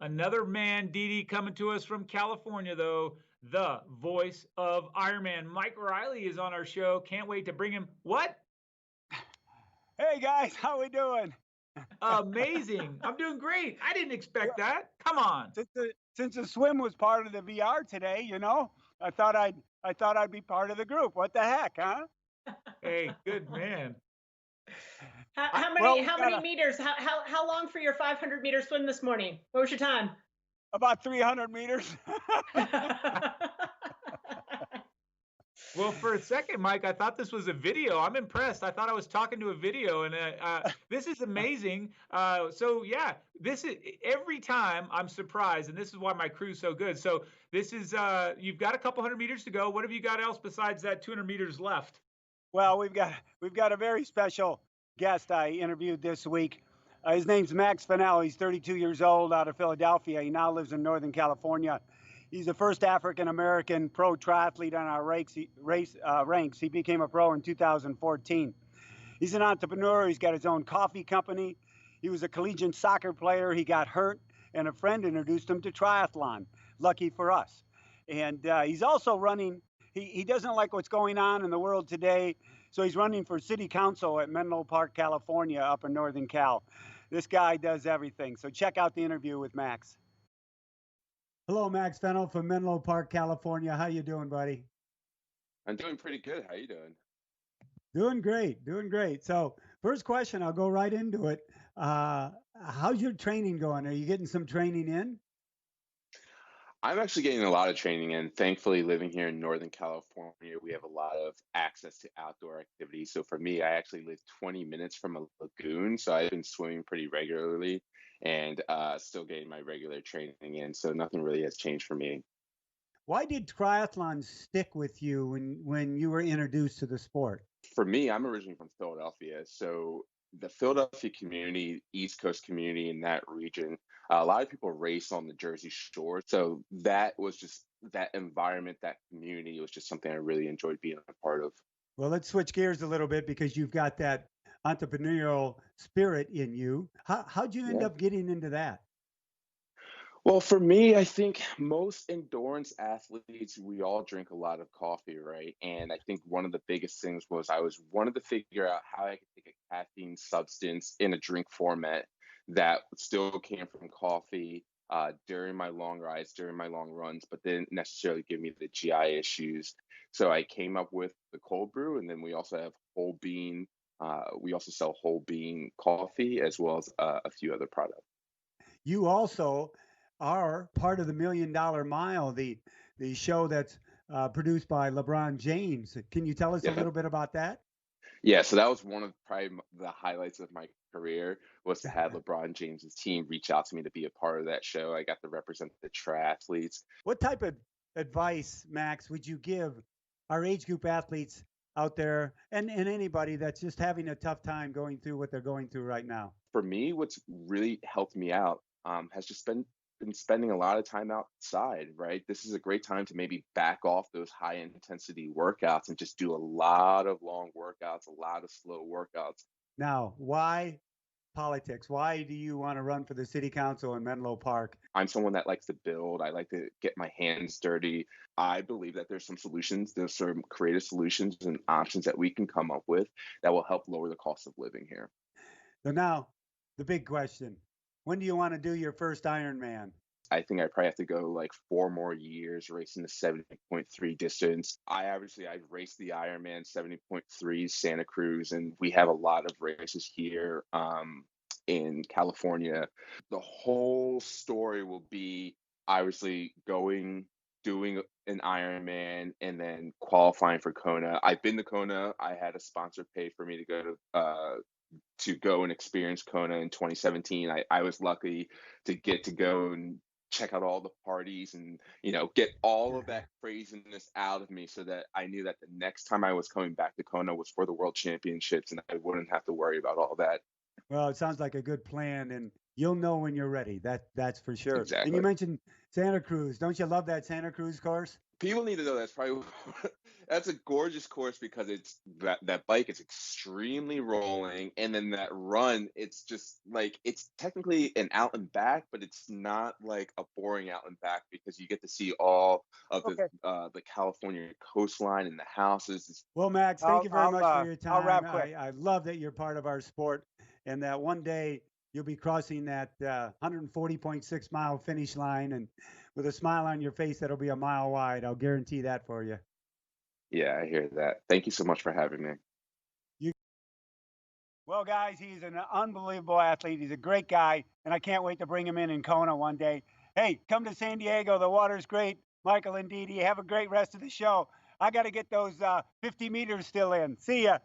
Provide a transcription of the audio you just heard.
Another man, Didi, coming to us from California, though. The voice of Ironman. Mike Reilly is on our show. Can't wait to bring him. What? Hey guys, how we doing? Amazing. I'm doing great. I didn't expect Well, that. Come on. since the swim was part of the VR today, I thought I'd be part of the group. What the heck, huh? Hey, good man. How, I, how Well, many we how got many meters? How long for your 500-meter swim this morning? What was your time? about 300 meters. well, for a second, Mike, I thought this was a video. I'm impressed. I thought I was talking to a video, and this is amazing. So yeah, this is every time I'm surprised, and this is why my crew's so good. So this is you've got a couple hundred meters to go. What have you got else besides that 200 meters left? Well, we've got a very special guest I interviewed this week. His name's Max Finnell. He's 32 years old, out of Philadelphia. He now lives in Northern California. He's the first African American pro triathlete on our ranks. He became a pro in 2014. He's an entrepreneur. He's got his own coffee company. He was a collegiate soccer player. He got hurt, and a friend introduced him to triathlon. Lucky for us. And he's also running. He doesn't like what's going on in the world today, so he's running for city council at Menlo Park, California, up in Northern Cal. This guy does everything. So check out the interview with Max. Hello, Max Finnell from Menlo Park, California. How you doing, buddy? I'm doing pretty good. How you doing? Doing great, doing great. So first question, I'll go right into it. How's your training going? Are you getting some training in? I'm actually getting a lot of training in. Thankfully, living here in Northern California, we have a lot of access to outdoor activities. So for me, I actually live 20 minutes from a lagoon. So I've been swimming pretty regularly and still getting my regular training in. So nothing really has changed for me. Why did triathlon stick with you when you were introduced to the sport? For me, I'm originally from Philadelphia. So the Philadelphia community, East Coast community in that region, a lot of people race on the Jersey Shore. So that was just that environment, that community was just something I really enjoyed being a part of. Well, let's switch gears a little bit because you've got that entrepreneurial spirit in you. How'd you end Yeah. up getting into that? Well, for me, I think most endurance athletes, we all drink a lot of coffee, right? And I think one of the biggest things was I was wanted to figure out how I could take a caffeine substance in a drink format that still came from coffee during my long rides, during my long runs, but didn't necessarily give me the GI issues. So I came up with the cold brew, and then we also have whole bean. We also sell whole bean coffee as well as a few other products. You also are part of the $1 Million Mile, the show that's produced by LeBron James. Can you tell us a Yeah. little bit about that? Yeah, so that was one of probably the highlights of my career was to have LeBron James's team reach out to me to be a part of that show. I got to represent the triathletes. What type of advice, Max, would you give our age group athletes out there and anybody that's just having a tough time going through what they're going through right now? For me, what's really helped me out has just been spending a lot of time outside, right? This is a great time to maybe back off those high intensity workouts and just do a lot of long workouts, a lot of slow workouts. Now, why politics? Why do you want to run for the city council in Menlo Park? I'm someone that likes to build. I like to get my hands dirty. I believe that there's some solutions, there's some creative solutions and options that we can come up with that will help lower the cost of living here. So now, the big question, when do you want to do your first Ironman? I think I probably have to go like 4 more years racing the 70.3 distance. I raced the Ironman 70.3 Santa Cruz, and we have a lot of races here in California. The whole story will be obviously doing an Ironman, and then qualifying for Kona. I've been to Kona. I had a sponsor pay for me to go and experience Kona in 2017. I was lucky to get to go and check out all the parties and get all of that craziness out of me so that I knew that the next time I was coming back to Kona was for the World Championships and I wouldn't have to worry about all that. Well, it sounds like a good plan, and you'll know when you're ready. That's for sure. And Exactly. you mentioned Santa Cruz. Don't you love that Santa Cruz course? People need to know that's probably that's a gorgeous course because it's that bike is extremely rolling, and then that run, it's just like it's technically an out and back, but it's not like a boring out and back because you get to see all of Okay. the California coastline and the houses. Well, Max, thank you very much for your I'll time. wrap quick. I love that you're part of our sport, and that one day you'll be crossing that 140.6 mile finish line, and with a smile on your face that'll be a mile wide. I'll guarantee that for you. Yeah, I hear that. Thank you so much for having me. Well, guys, he's an unbelievable athlete. He's a great guy, and I can't wait to bring him in Kona one day. Hey, come to San Diego. The water's great. Michael and Dee Dee, have a great rest of the show. I got to get those 50 meters still in. See ya.